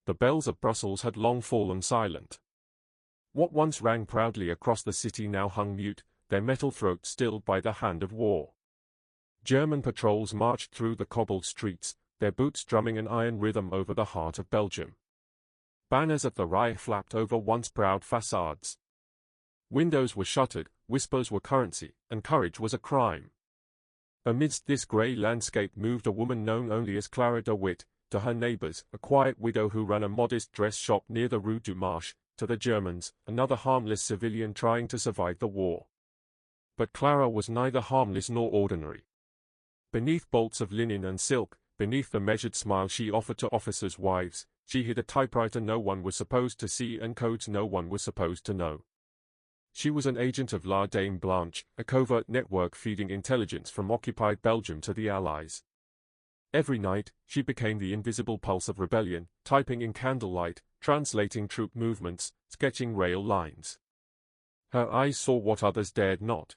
The bells of Brussels had long fallen silent. What once rang proudly across the city now hung mute, their metal throats stilled by the hand of war. German patrols marched through the cobbled streets, their boots drumming an iron rhythm over the heart of Belgium. Banners of the Reich flapped over once proud facades. Windows were shuttered, whispers were currency, and courage was a crime. Amidst this grey landscape moved a woman known only as Clara de Wit, to her neighbours, a quiet widow who ran a modest dress shop near the Rue du Marche, to the Germans, another harmless civilian trying to survive the war. But Clara was neither harmless nor ordinary. Beneath bolts of linen and silk, beneath the measured smile she offered to officers' wives, she hid a typewriter no one was supposed to see and codes no one was supposed to know. She was an agent of La Dame Blanche, a covert network feeding intelligence from occupied Belgium to the Allies. Every night, she became the invisible pulse of rebellion, typing in candlelight, translating troop movements, sketching rail lines. Her eyes saw what others dared not.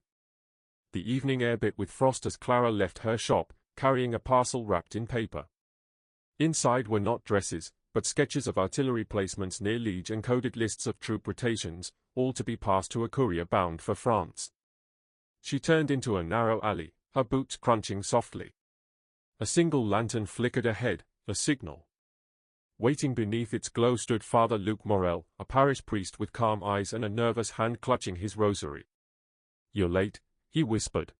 The evening air bit with frost as Clara left her shop, carrying a parcel wrapped in paper. Inside were not dresses, but sketches of artillery placements near Liege and coded lists of troop rotations, all to be passed to a courier bound for France. She turned into a narrow alley, her boots crunching softly. A single lantern flickered ahead, a signal. Waiting beneath its glow stood Father Luc Morel, a parish priest with calm eyes and a nervous hand clutching his rosary. "You're late," he whispered.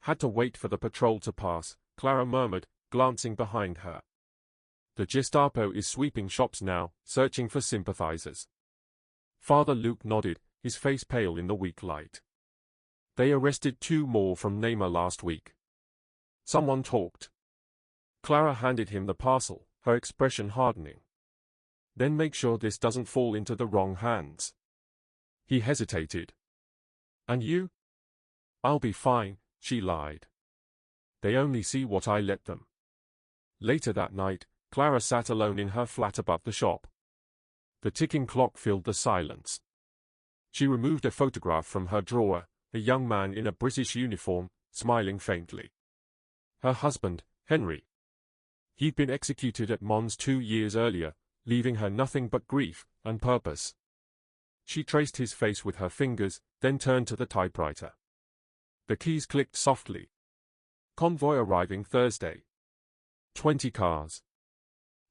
"Had to wait for the patrol to pass," Clara murmured, glancing behind her. "The Gestapo is sweeping shops now, searching for sympathizers." Father Luc nodded, his face pale in the weak light. "They arrested 2 more from Neymar last week." Someone talked. Clara handed him the parcel, her expression hardening. "Then make sure this doesn't fall into the wrong hands." He hesitated. "And you?" "I'll be fine," she lied. "They only see what I let them." Later that night, Clara sat alone in her flat above the shop. The ticking clock filled the silence. She removed a photograph from her drawer, a young man in a British uniform, smiling faintly. Her husband, Henry. He'd been executed at Mons 2 years earlier, leaving her nothing but grief and purpose. She traced his face with her fingers, then turned to the typewriter. The keys clicked softly. Convoy arriving Thursday. 20 cars.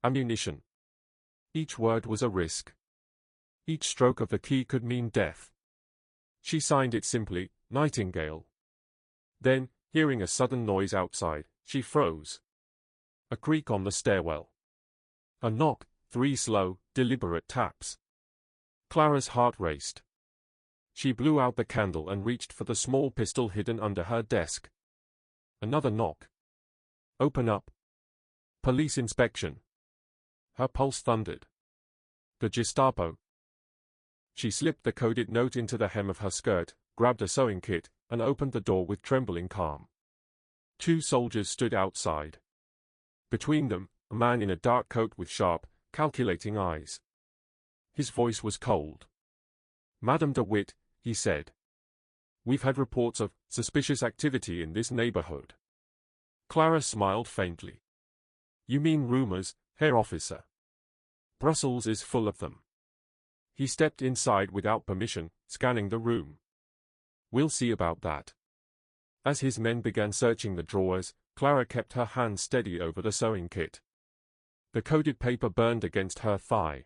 Ammunition. Each word was a risk. Each stroke of the key could mean death. She signed it simply, Nightingale. Then, hearing a sudden noise outside, she froze. A creak on the stairwell. A knock, 3 slow, deliberate taps. Clara's heart raced. She blew out the candle and reached for the small pistol hidden under her desk. Another knock. "Open up." "Police inspection." Her pulse thundered. "The Gestapo." She slipped the coded note into the hem of her skirt, grabbed a sewing kit, and opened the door with trembling calm. 2 soldiers stood outside. Between them, a man in a dark coat with sharp, calculating eyes. His voice was cold. "Madame de Wit," he said. "We've had reports of suspicious activity in this neighborhood." Clara smiled faintly. "You mean rumors, Herr Officer? Brussels is full of them." He stepped inside without permission, scanning the room. "We'll see about that." As his men began searching the drawers, Clara kept her hand steady over the sewing kit. The coded paper burned against her thigh.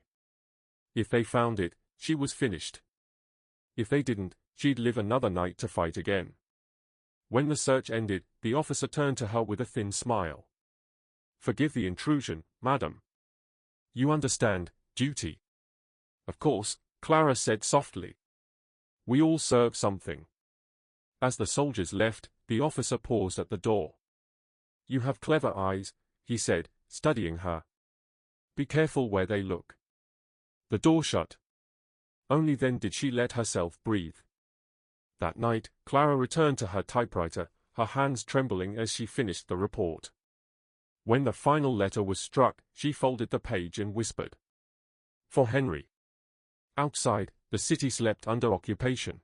If they found it, she was finished. If they didn't, she'd live another night to fight again. When the search ended, the officer turned to her with a thin smile. "Forgive the intrusion, madam. You understand, duty." "Of course," Clara said softly. "We all serve something." As the soldiers left, the officer paused at the door. "You have clever eyes," he said, studying her. "Be careful where they look." The door shut. Only then did she let herself breathe. That night, Clara returned to her typewriter, her hands trembling as she finished the report. When the final letter was struck, she folded the page and whispered. "For Henry." Outside, the city slept under occupation.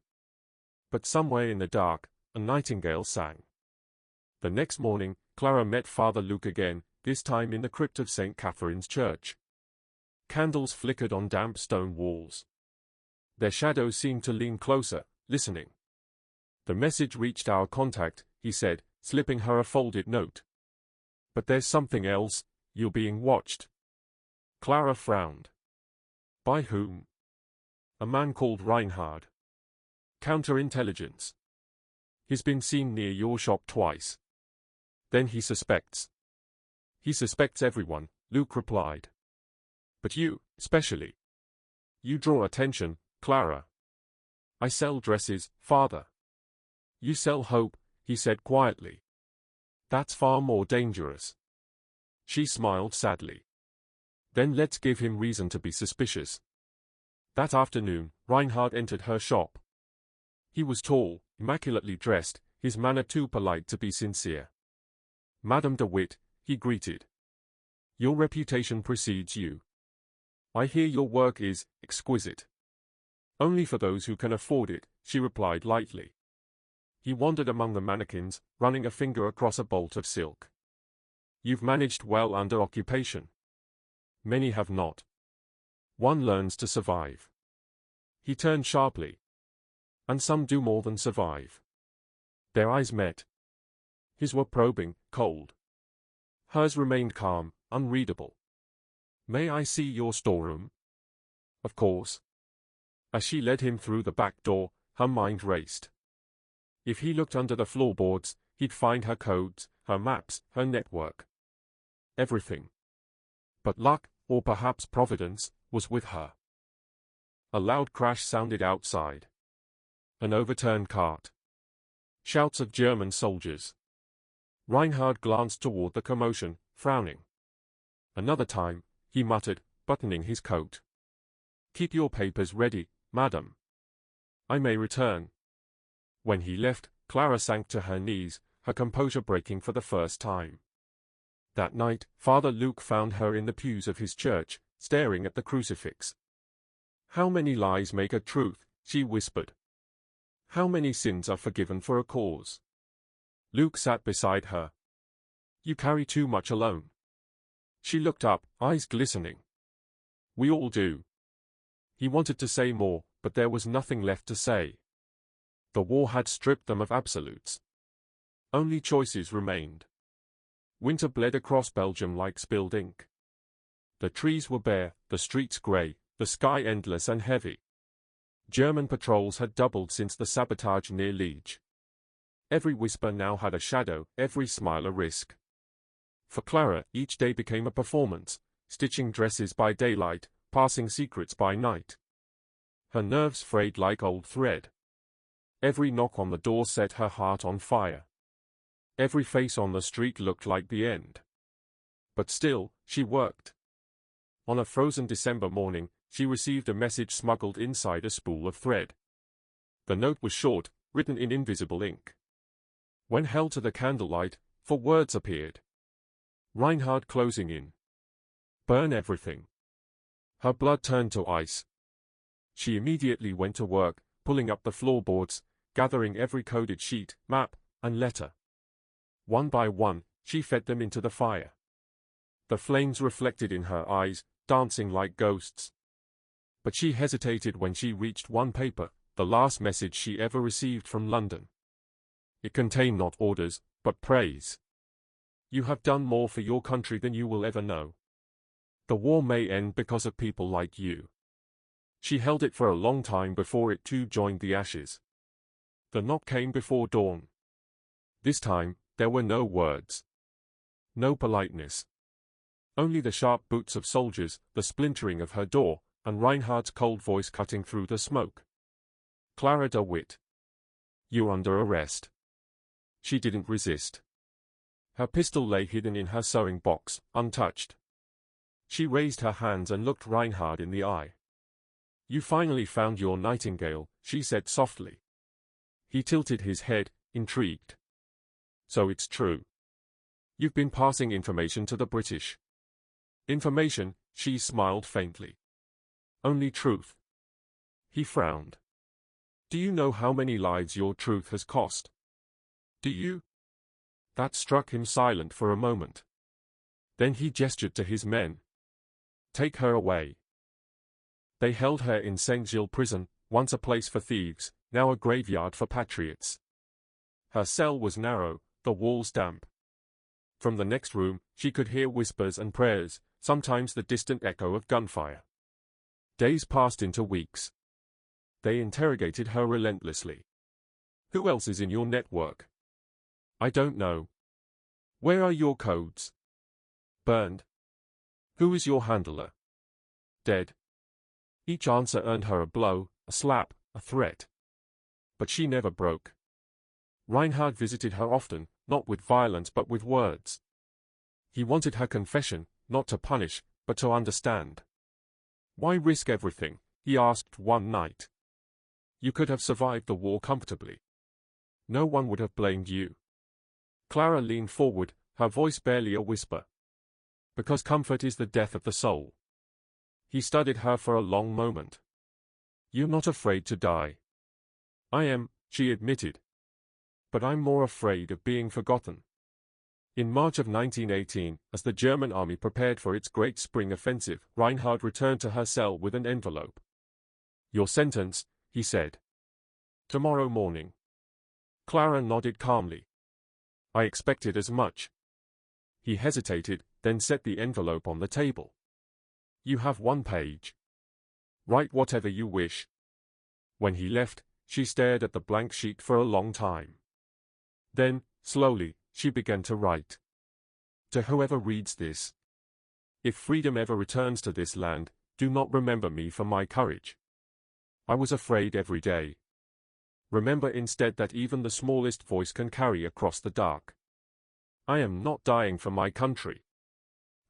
But somewhere in the dark, a nightingale sang. The next morning, Clara met Father Luc again, this time in the crypt of St. Catherine's Church. Candles flickered on damp stone walls. Their shadows seemed to lean closer, listening. "The message reached our contact," he said, slipping her a folded note. "But there's something else. You're being watched." Clara frowned. "By whom?" "A man called Reinhard. Counterintelligence. He's been seen near your shop twice." "Then he suspects." "He suspects everyone," Luke replied. "But you, especially. You draw attention, Clara." "I sell dresses, father." "You sell hope," he said quietly. "That's far more dangerous." She smiled sadly. "Then let's give him reason to be suspicious." That afternoon, Reinhard entered her shop. He was tall, immaculately dressed, his manner too polite to be sincere. "Madame de Wit," he greeted. "Your reputation precedes you. I hear your work is exquisite." "Only for those who can afford it," she replied lightly. He wandered among the mannequins, running a finger across a bolt of silk. "You've managed well under occupation." "Many have not. One learns to survive." He turned sharply. "And some do more than survive." Their eyes met. His were probing, cold. Hers remained calm, unreadable. "May I see your storeroom?" "Of course." As she led him through the back door, her mind raced. If he looked under the floorboards, he'd find her codes, her maps, her network. Everything. But luck, or perhaps Providence, was with her. A loud crash sounded outside. An overturned cart. Shouts of German soldiers. Reinhard glanced toward the commotion, frowning. "Another time," he muttered, buttoning his coat. "Keep your papers ready, madam. I may return." When he left, Clara sank to her knees, her composure breaking for the first time. That night, Father Luke found her in the pews of his church, staring at the crucifix. "How many lies make a truth?" she whispered. "How many sins are forgiven for a cause?" Luke sat beside her. "You carry too much alone." She looked up, eyes glistening. "We all do." He wanted to say more, but there was nothing left to say. The war had stripped them of absolutes. Only choices remained. Winter bled across Belgium like spilled ink. The trees were bare, the streets grey, the sky endless and heavy. German patrols had doubled since the sabotage near Liege. Every whisper now had a shadow, every smile a risk. For Clara, each day became a performance, stitching dresses by daylight, passing secrets by night. Her nerves frayed like old thread. Every knock on the door set her heart on fire. Every face on the street looked like the end. But still, she worked. On a frozen December morning, she received a message smuggled inside a spool of thread. The note was short, written in invisible ink. When held to the candlelight, 4 words appeared. Reinhard closing in. Burn everything. Her blood turned to ice. She immediately went to work, pulling up the floorboards, gathering every coded sheet, map, and letter. One by one, she fed them into the fire. The flames reflected in her eyes, dancing like ghosts. But she hesitated when she reached one paper, the last message she ever received from London. It contained not orders, but praise. "You have done more for your country than you will ever know. The war may end because of people like you." She held it for a long time before it too joined the ashes. The knock came before dawn. This time, there were no words. No politeness. Only the sharp boots of soldiers, the splintering of her door, and Reinhard's cold voice cutting through the smoke. "Clara de Wit. You're under arrest." She didn't resist. Her pistol lay hidden in her sewing box, untouched. She raised her hands and looked Reinhard in the eye. "You finally found your nightingale," she said softly. He tilted his head, intrigued. "So it's true. You've been passing information to the British." "Information," she smiled faintly. "Only truth." He frowned. "Do you know how many lives your truth has cost? Do you?" That struck him silent for a moment. Then he gestured to his men. "Take her away." They held her in St. Gilles prison, once a place for thieves, now a graveyard for patriots. Her cell was narrow, the walls damp. From the next room, she could hear whispers and prayers, sometimes the distant echo of gunfire. Days passed into weeks. They interrogated her relentlessly. Who else is in your network? I don't know. Where are your codes? Burned. Who is your handler? Dead. Each answer earned her a blow, a slap, a threat. But she never broke. Reinhard visited her often, not with violence but with words. He wanted her confession, not to punish, but to understand. Why risk everything? He asked one night. You could have survived the war comfortably. No one would have blamed you. Clara leaned forward, her voice barely a whisper. Because comfort is the death of the soul. He studied her for a long moment. You're not afraid to die. I am, she admitted. But I'm more afraid of being forgotten. In March of 1918, as the German army prepared for its Great Spring Offensive, Reinhard returned to her cell with an envelope. Your sentence, he said. Tomorrow morning. Clara nodded calmly. I expected as much. He hesitated, then set the envelope on the table. You have 1 page. Write whatever you wish. When he left, she stared at the blank sheet for a long time. Then, slowly, she began to write. To whoever reads this. If freedom ever returns to this land, do not remember me for my courage. I was afraid every day. Remember instead that even the smallest voice can carry across the dark. I am not dying for my country.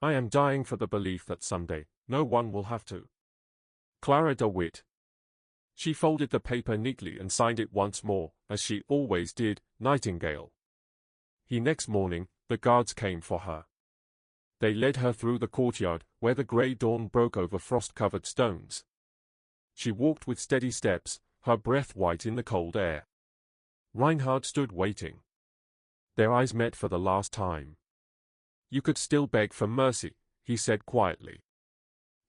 I am dying for the belief that someday, no one will have to. Clara de Wit. She folded the paper neatly and signed it once more, as she always did, Nightingale. Next morning, the guards came for her. They led her through the courtyard, where the grey dawn broke over frost-covered stones. She walked with steady steps, her breath white in the cold air. Reinhard stood waiting. Their eyes met for the last time. You could still beg for mercy, he said quietly.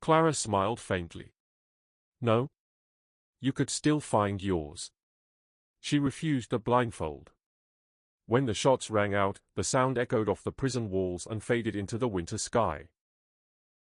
Clara smiled faintly. No? You could still find yours. She refused the blindfold. When the shots rang out, the sound echoed off the prison walls and faded into the winter sky.